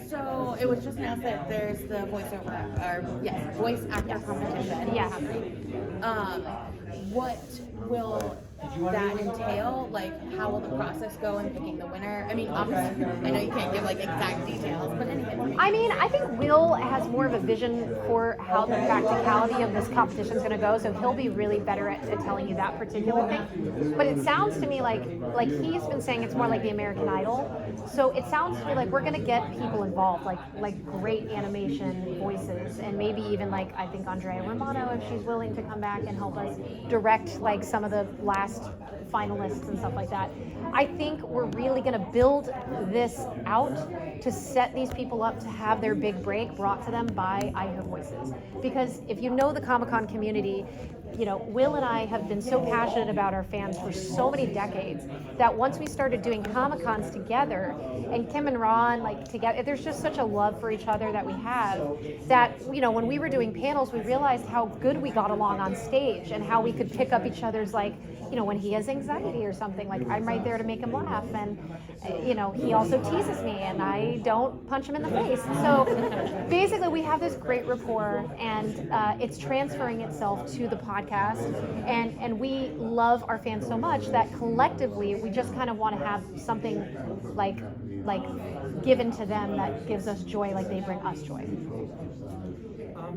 So it was just announced that there's the voice actor competition. Yeah. What will that entail? Like, how will the process go in picking the winner? I mean, obviously, I know you can't give like exact details, but anything. I mean, I think Will has more of a vision for how the practicality of this competition is going to go, so he'll be really better at telling you that particular thing. But it sounds to me like he's been saying it's more like the American Idol. So it sounds to me like we're going to get people involved, like great animation voices, and maybe even like I think Andrea Romano, if she's willing to come back and help us direct like some of the last finalists and stuff like that. I think we're really going to build this out to set these people up to have their big break brought to them by I Hear Voices. Because if you know the Comic-Con community, you know, Will and I have been so passionate about our fans for so many decades that once we started doing Comic-Cons together, and Kim and Ron, like together, there's just such a love for each other that we have that, you know, when we were doing panels, we realized how good we got along on stage and how we could pick up each other's, like, you know, when he has anxiety or something, like I'm right there to make him laugh, and you know, he also teases me and I don't punch him in the face. So basically we have this great rapport, and it's transferring itself to the podcast, and we love our fans so much that collectively we just kind of want to have something like given to them that gives us joy like they bring us joy.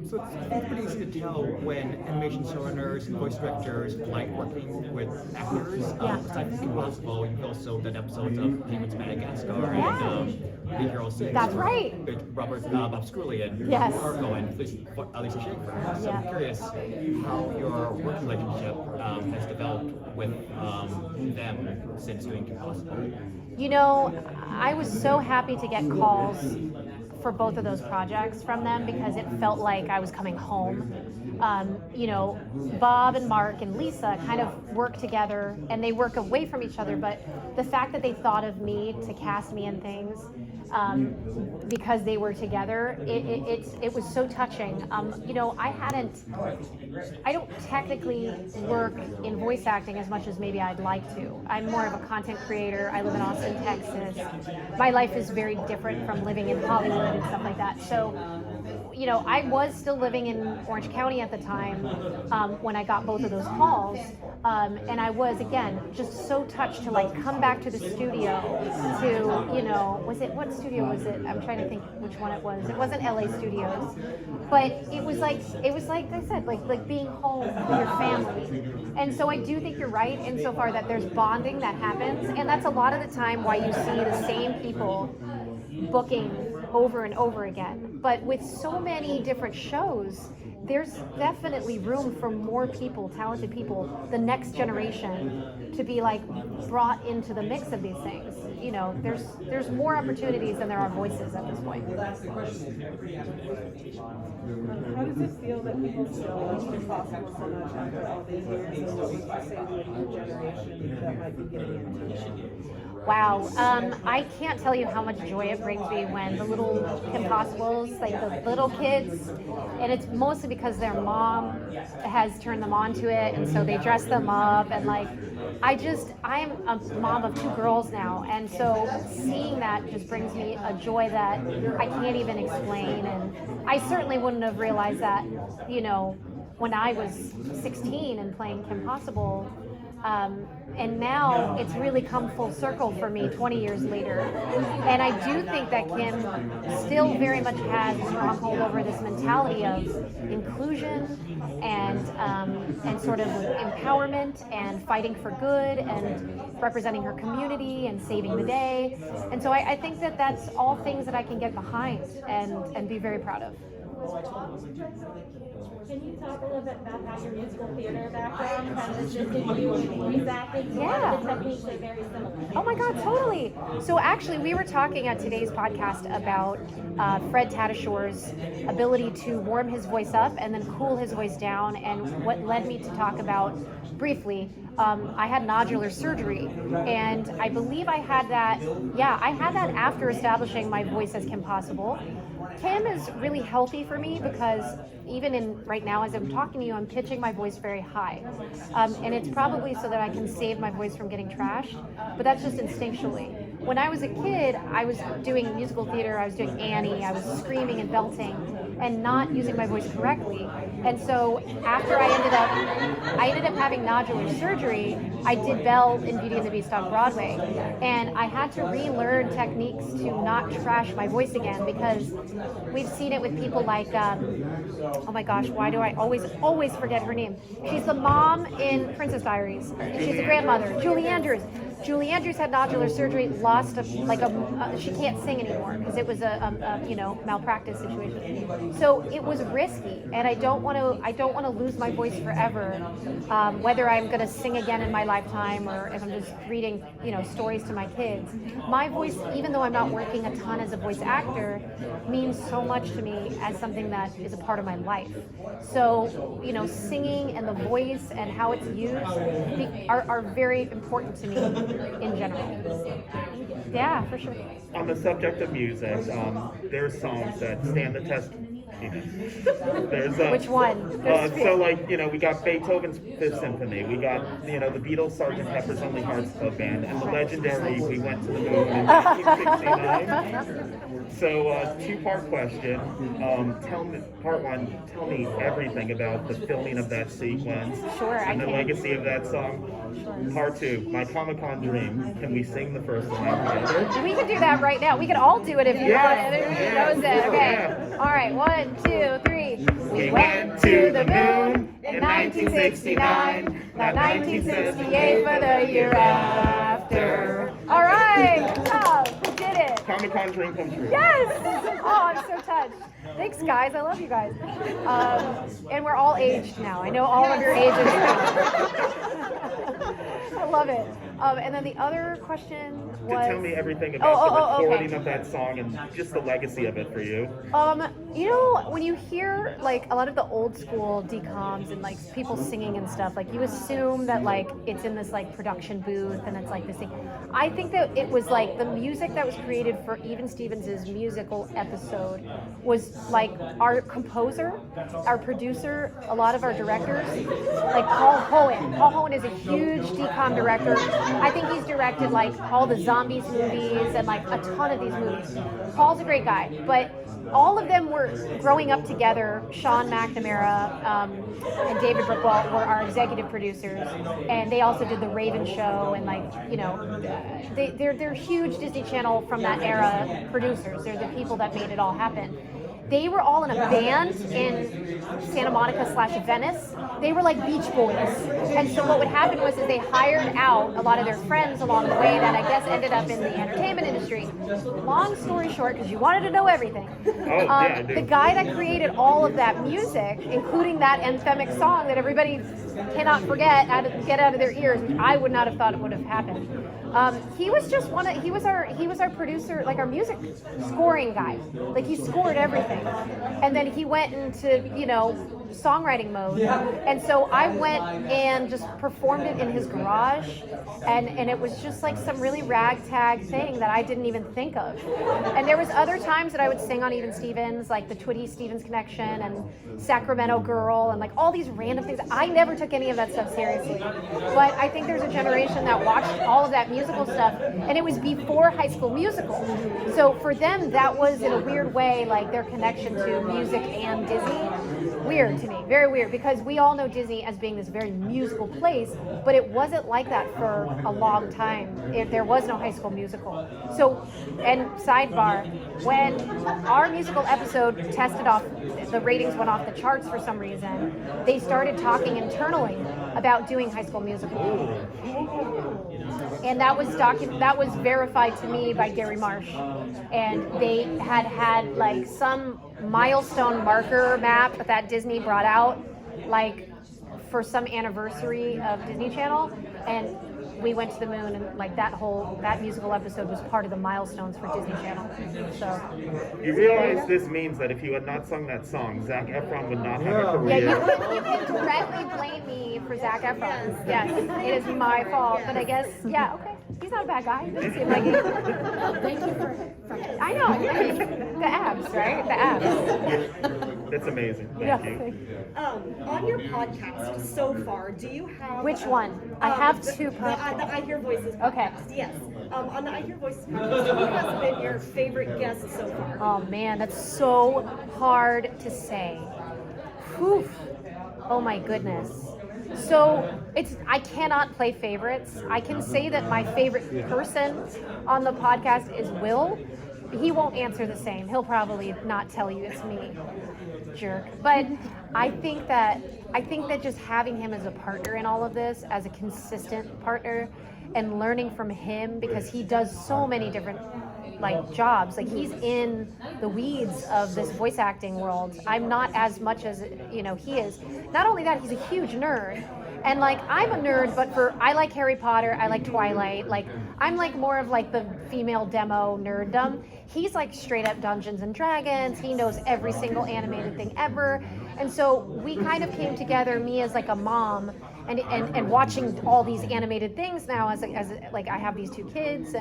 So it's pretty easy to tell when animation showrunners and voice directors like working with actors. Yeah. I think Impossible, you've also done episodes of Penguins Madagascar and Big Hero 6. That's right. With Bob Scully and Yes. Argo and Alicia Schaefer. So I'm Yeah. curious how your working relationship has developed with them since doing Impossible. You know, I was so happy to get calls for both of those projects from them because it felt like I was coming home. You know, Bob and Mark and Lisa kind of work together and they work away from each other, but the fact that they thought of me to cast me in things because they were together, it was so touching. You know, I don't technically work in voice acting as much as maybe I'd like to. I'm more of a content creator. I live in Austin, Texas. My life is very different from living in Hollywood and stuff like that. So, you know, I was still living in Orange County at the time when I got both of those calls. And I was, again, just so touched to like come back to the studio to, you know, what studio was it? I'm trying to think which one it was. It wasn't LA Studios, but it was like I said, like being home with your family. And so I do think you're right insofar that there's bonding that happens, and that's a lot of the time why you see the same people booking over and over again. But with so many different shows, there's definitely room for more people, talented people, the next generation, to be like brought into the mix of these things. You know, there's more opportunities than there are voices at this point. How does it feel that people still love Impossible so much after all these years, and what would you say to a new generation that might be getting into it? Wow, I can't tell you how much joy it brings me when the little Impossibles, like the little kids, and it's mostly because their mom has turned them on to it, and so they dress them up, and like, I'm a mom of 2 girls now, and so seeing that just brings me a joy that I can't even explain, and I certainly wouldn't have realized that, you know, when I was 16 and playing Kim Possible. And now it's really come full circle for me 20 years later. And I do think that Kim still very much has a stronghold over this mentality of inclusion and sort of empowerment and fighting for good and representing her community and saving the day. And so I think that that's all things that I can get behind and be very proud of. Can you talk a little bit about how your musical theater background kind of assisted you in voice acting? Yeah. The techniques are very similar. Oh my God, totally. So actually, we were talking at today's podcast about Fred Tatasciore ability to warm his voice up and then cool his voice down, and what led me to talk about briefly. I had nodular surgery, and I believe I had that after establishing my voice as Kim Possible. Kim is really healthy for me because even in right now as I'm talking to you, I'm pitching my voice very high. And it's probably so that I can save my voice from getting trashed, but that's just instinctually. when I was a kid, I was doing musical theater, I was doing Annie, I was screaming and belting and not using my voice correctly. And so after I ended up having nodular surgery, I did Belle in Beauty and the Beast on Broadway. And I had to relearn techniques to not trash my voice again, because we've seen it with people like, oh my gosh, why do I always forget her name? She's the mom in Princess Diaries. She's the grandmother, Julie Andrews. Julie Andrews had nodular surgery, lost she can't sing anymore because it was a malpractice situation. So it was risky, and I don't want to lose my voice forever. Whether I'm going to sing again in my lifetime or if I'm just reading stories to my kids, my voice, even though I'm not working a ton as a voice actor, means so much to me as something that is a part of my life. So singing and the voice and how it's used are very important to me in general. Yeah, for sure. On the subject of music, there are songs that stand the test. There's which one? We got Beethoven's Fifth Symphony, we got the Beatles' Sgt. Pepper's Lonely Hearts Club Band, and the legendary We Went to the Moon in 1969. So, two-part question. Part one, tell me everything about the filming of that sequence and the legacy of that song. Sure. Part two, my Comic-Con dream. Can we sing the first line together? We can do that right now. We can all do it if you want. Everybody knows it. Okay. Yeah. All right. 1, 2, 3. We went to the moon in 1969. Not 1968 for the year after. All right. Good job. We did it. Comic-Con dream come true. Yes. Oh, I'm so touched. Thanks, guys. I love you guys. And we're all aged now. I know all of your ages now. I love it. And then the other question was... Tell me everything about the recording of that song and just the legacy of it for you. When you hear like a lot of the old school decoms and like people singing and stuff, like you assume that like it's in this like production booth and it's like this thing. I think that it was like the music that was created for Even Stevens' musical episode was like our composer, our producer, a lot of our directors, like Paul Hohen. Paul Hohen is a huge decom director. I think he's directed like all the Zombies movies and like a ton of these movies. Paul's a great guy, but all of them were growing up together. Sean McNamara and David Brookwell were our executive producers, and they also did the Raven show and they're huge Disney Channel from that era producers. They're the people that made it all happen. They were all in a band in Santa Monica / Venice. They were like Beach Boys. And so what would happen was that they hired out a lot of their friends along the way that I guess ended up in the entertainment industry. Long story short, because you wanted to know everything. The guy that created all of that music, including that anthemic song that everybody cannot forget, get out of their ears, which I would not have thought it would have happened. He was just he was our producer, like our music scoring guy. Like he scored everything. And then he went into, songwriting mode. And so I went and just performed it in his garage. And it was just like some really ragtag thing that I didn't even think of. And there was other times that I would sing on Even Stevens, like the Twitty Stevens Connection and Sacramento Girl and like all these random things. I never took any of that stuff seriously. But I think there's a generation that watched all of that musical stuff, and it was before High School Musical. So for them, that was in a weird way like their connection to music and Disney. Weird to me, very weird, because we all know Disney as being this very musical place, but it wasn't like that for a long time. There was no High School Musical. So, and sidebar, when our musical episode tested off, the ratings went off the charts for some reason, they started talking internally about doing High School Musical. And that was verified to me by Gary Marsh. And they had like some milestone marker map that Disney brought out, like for some anniversary of Disney Channel, and we went to the moon, and like that musical episode was part of the milestones for Disney Channel. So you realize this means that if you had not sung that song, Zac Efron would not have a career. Yeah, you can directly blame me for Zac Efron. Yes, it is my fault, but I guess, yeah, okay. He's not a bad guy. He doesn't seem like it. Thank you for I know. I mean, the abs, right? The abs. That's amazing. Yeah. Thank you. On your podcast so far, do you have Which one? I have two the podcasts. I Hear Voices Okay. podcast. Yes. On the I Hear Voices podcast, who has been your favorite guest so far? Oh man, that's so hard to say. Whew. Oh my goodness. So I cannot play favorites. I can say that my favorite person on the podcast is Will. He won't answer the same. He'll probably not tell you it's me, jerk. But I think that just having him as a partner in all of this, as a consistent partner, and learning from him, because he does so many different jobs. Like, he's in the weeds of this voice acting world. I'm not as much as he is. Not only that, he's a huge nerd. And I'm a nerd, but I like Harry Potter, I like Twilight, I'm more of the female demo nerddom. He's straight up Dungeons and Dragons. He knows every single animated thing ever. And so we kind of came together, me as a mom, and watching all these animated things now as I have these two kids,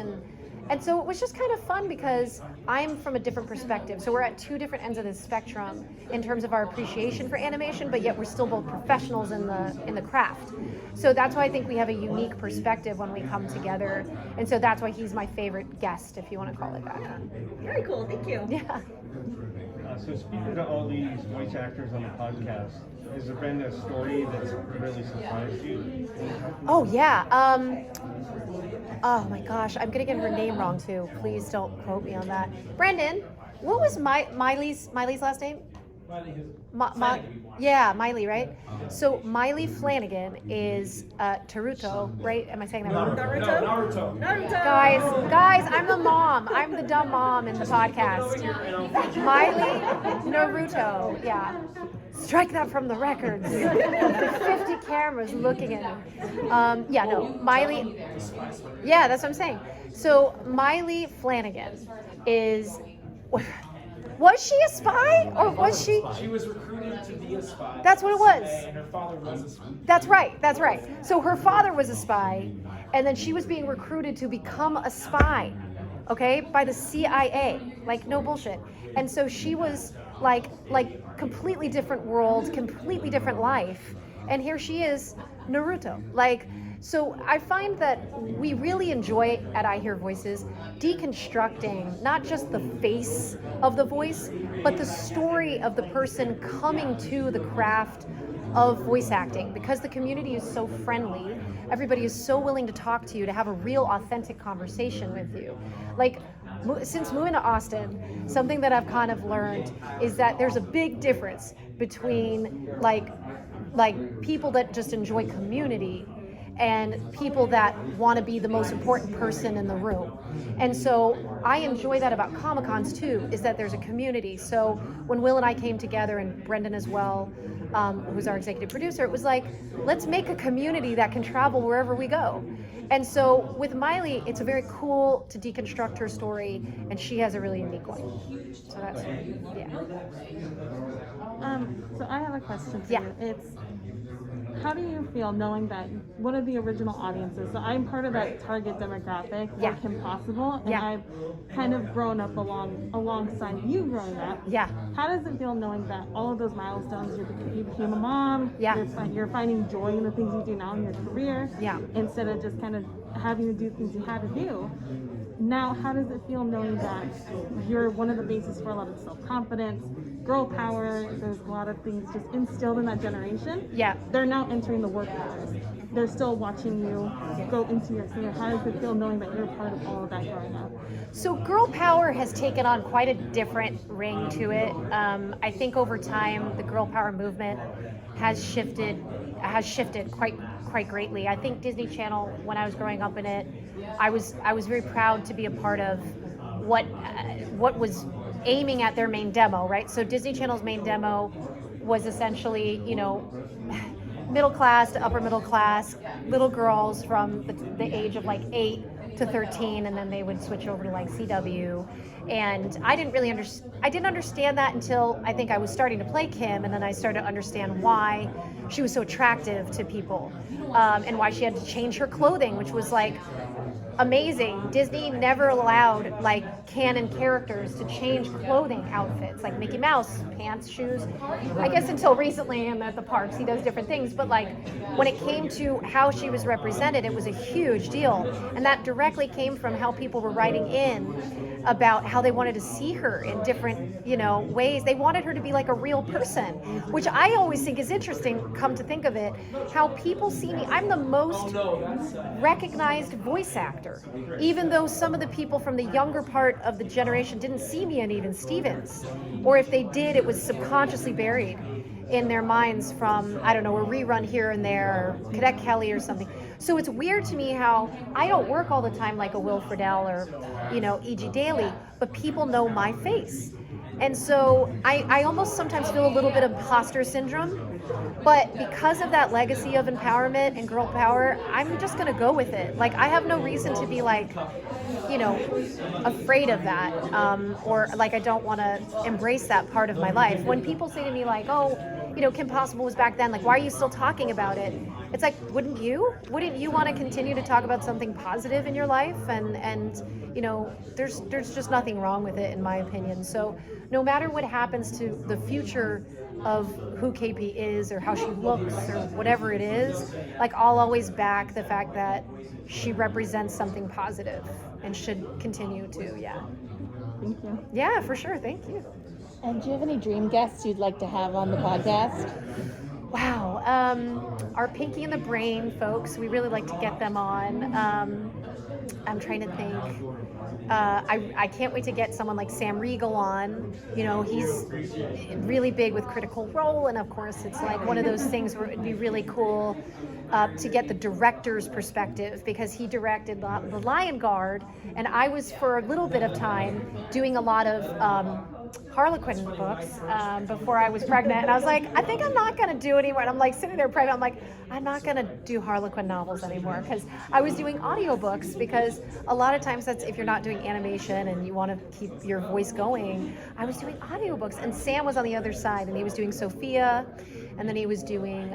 and so it was just kind of fun because I'm from a different perspective. So we're at two different ends of the spectrum in terms of our appreciation for animation, but yet we're still both professionals in the craft. So that's why I think we have a unique perspective when we come together. And so that's why he's my favorite guest, if you want to call it that. Very cool. Thank you. Yeah. So speaking to all these voice actors on the podcast, has there been a story that's really surprised you? Oh yeah. Oh my gosh, I'm gonna get her name wrong too. Please don't quote me on that. Brendan, what was Miley's last name? Yeah, Miley, right? So Miley Flanagan is Taruto, right? Am I saying that wrong? Naruto. Guys, I'm the mom. I'm the dumb mom in the podcast. Miley Naruto, yeah. Strike that from the records. 50 cameras looking at me. Miley. Yeah, that's what I'm saying. So Miley Flanagan is. Was she a spy, or was she? She was recruited to be a spy. That's what it was. And her father was a spy. That's right. So her father was a spy, and then she was being recruited to become a spy, okay, by the CIA. No bullshit. And so she was completely different world, completely different life, and here she is, Naruto. So I find that we really enjoy at I Hear Voices deconstructing not just the face of the voice, but the story of the person coming to the craft of voice acting, because the community is so friendly. Everybody is so willing to talk to you, to have a real authentic conversation with you. Since moving to Austin, something that I've kind of learned is that there's a big difference between people that just enjoy community and people that want to be the most important person in the room. And so I enjoy that about Comic-Cons too, is that there's a community. So when Will and I came together, and Brendan as well, who's our executive producer, it was let's make a community that can travel wherever we go. And so with Miley, it's very cool to deconstruct her story, and she has a really unique one. So that's, yeah. So I have a question for Yeah. you. It's, how do you feel knowing that one of the original audiences, so I'm part of that target demographic, Yeah. Work Impossible, and Yeah. I've kind of grown up alongside you growing up. Yeah. How does it feel knowing that all of those milestones, you became a mom, Yeah. you're finding joy in the things you do now in your career, Yeah. instead of just kind of having to do things you had to do? Now, how does it feel knowing that you're one of the bases for a lot of self-confidence, girl power, there's a lot of things just instilled in that generation? Yeah. They're now entering the workforce. They're still watching you go into your career. How does it feel knowing that you're part of all of that growing up? So girl power has taken on quite a different ring to it. I think over time, the girl power movement has shifted quite greatly. I think Disney Channel, when I was growing up in it, I was very proud to be a part of what was aiming at their main demo, right? So Disney Channel's main demo was essentially, middle class to upper middle class, little girls from the age of 8 to 13, and then they would switch over to CW. And I didn't understand that until I think I was starting to play Kim, and then I started to understand why she was so attractive to people, and why she had to change her clothing, which was amazing. Disney never allowed like canon characters to change clothing outfits, like Mickey Mouse, pants, shoes. I guess until recently and at the parks he does different things, but like when it came to how she was represented, it was a huge deal. And that directly came from how people were writing in about how they wanted to see her in different, ways. They wanted her to be like a real person, which I always think is interesting, come to think of it, how people see me. I'm the most recognized voice actor, even though some of the people from the younger part of the generation didn't see me in Even Stevens, or if they did, it was subconsciously buried in their minds from, I don't know, a rerun here and there, or Cadet Kelly or something. So it's weird to me how I don't work all the time like a Will Friedle or, E.G. Daily, but people know my face. And so I almost sometimes feel a little bit of imposter syndrome, but because of that legacy of empowerment and girl power, I'm just gonna go with it. Like, I have no reason to be like, afraid of that, or like I don't want to embrace that part of my life. When people say to me like, oh, Kim Possible was back then, like, why are you still talking about it? It's like, wouldn't you want to continue to talk about something positive in your life? And there's just nothing wrong with it, in my opinion. So no matter what happens to the future of who KP is or how she looks or whatever it is, like, I'll always back the fact that she represents something positive and should continue to. Thank you. Yeah, for sure. Thank you. And do you have any dream guests you'd like to have on the podcast? Wow. Our Pinky and the Brain folks, we really like to get them on. I'm trying to think. I can't wait to get someone like Sam Riegel on. He's really big with Critical Role, and of course it's like one of those things where it'd be really cool to get the director's perspective, because he directed The Lion Guard, and I was for a little bit of time doing a lot of Harlequin books before I was pregnant, and I was like, I think I'm not gonna do it anymore. And I'm like sitting there pregnant, I'm like, I'm not gonna do Harlequin novels anymore, because I was doing audiobooks, because a lot of times that's if you're not doing animation and you want to keep your voice going. I was doing audiobooks, and Sam was on the other side, and he was doing Sophia, and then he was doing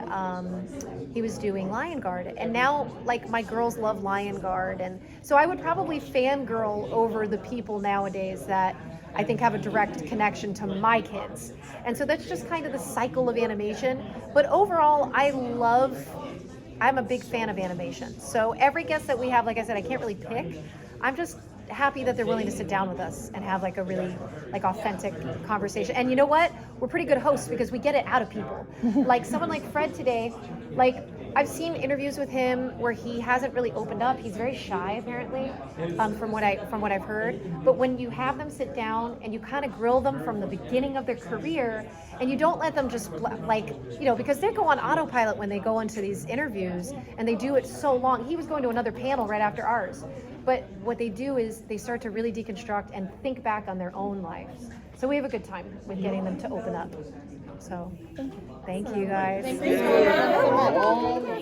Lion Guard, and now like my girls love Lion Guard, and so I would probably fangirl over the people nowadays that I think have a direct connection to my kids. And so that's just kind of the cycle of animation. But overall, I'm a big fan of animation. So every guest that we have, like I said, I can't really pick. I'm just happy that they're willing to sit down with us and have like a really like authentic conversation. And you know what? We're pretty good hosts because we get it out of people. Like someone like Fred today, like I've seen interviews with him where he hasn't really opened up. He's very shy apparently, from what I've heard. But when you have them sit down and you kind of grill them from the beginning of their career, and you don't let them just because they go on autopilot when they go into these interviews, and they do it so long. He was going to another panel right after ours. But what they do is they start to really deconstruct and think back on their own lives. So we have a good time with getting them to open up. So thank you guys. Thank you so much.